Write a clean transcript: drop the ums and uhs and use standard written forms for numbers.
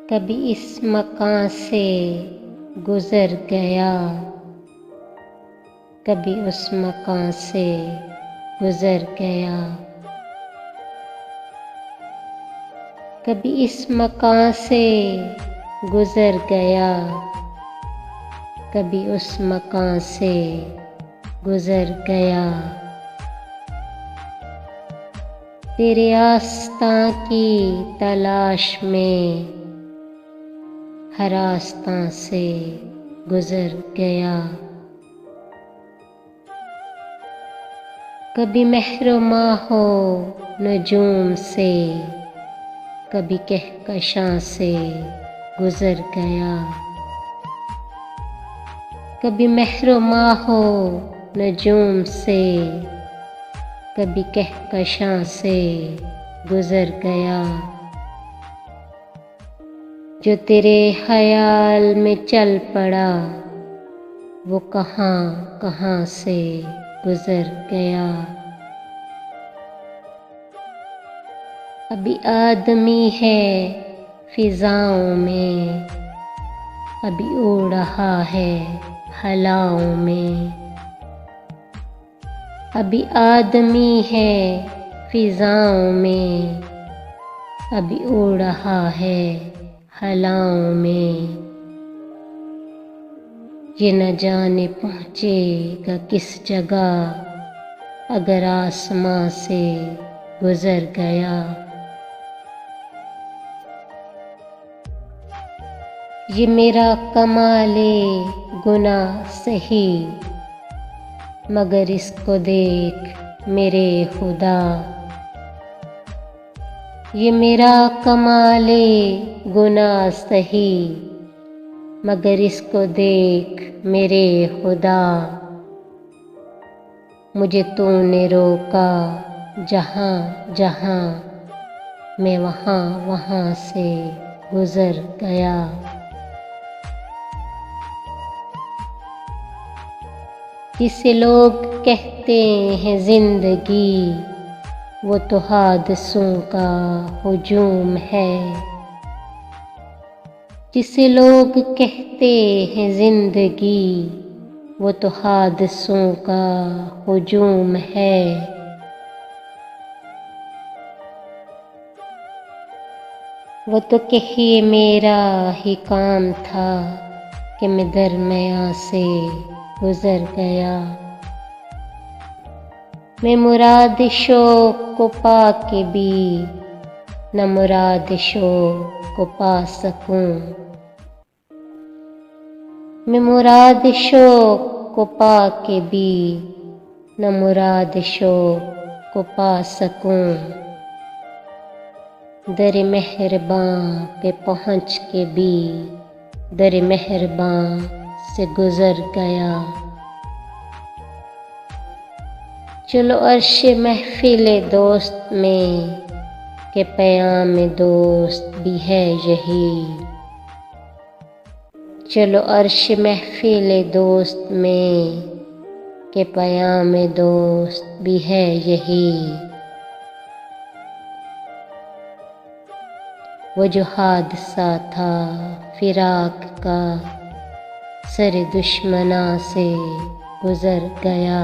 कभी इस मकान से गुजर गया, कभी उस मकान से गुजर गया, कभी इस मकान से गुजर गया, कभी उस मकान से गुजर गया। तेरे आस्तां की तलाश में हर आस्तां से गुजर गया। कभी महरुमा हो नजूम से, कभी कहकशां से गुजर गया। कभी महरुमा हो नजूम से, कभी कहकशां से गुजर गया। जो तेरे ख्याल में चल पड़ा, वो कहाँ कहाँ से गुजर गया। अभी आदमी है फिजाओं में, अभी उड़ रहा है हवाओं में। अभी आदमी है फिजाओं में, अभी उड़ रहा है हवाओं में। ये न जाने पहुँचेगा किस जगह अगर आसमां से गुजर गया। ये मेरा कमाले गुनाह सही, मगर इसको देख मेरे खुदा। ये मेरा कमाले गुनाह सही, मगर इसको देख मेरे खुदा। मुझे तूने रोका जहाँ जहाँ, मैं वहाँ वहाँ से गुजर गया। जिसे लोग कहते हैं जिंदगी, वो तो हादसों का हुजूम है। जिसे लोग कहते हैं जिंदगी, वो तो हादसों का हुजूम है। वो तो कहिए मेरा ही काम था कि मैं दरमियाँ से गुजर गया। मैं मुराद शौक को पा के भी न मुराद शौक को पा सकूं। मैं मुराद शौक को पा के भी न मुराद शौक को पा सकूं। दर मेहरबां पे पहुँच के भी दर मेहरबां से गुजर गया। चलो अर्श महफिले दोस्त में के प्याम दोस्त भी है यही। चलो अर्श महफिले दोस्त में के प्याम दोस्त भी है यही। वो जो हादसा था फिराक का, सर दुश्मना से गुजर गया।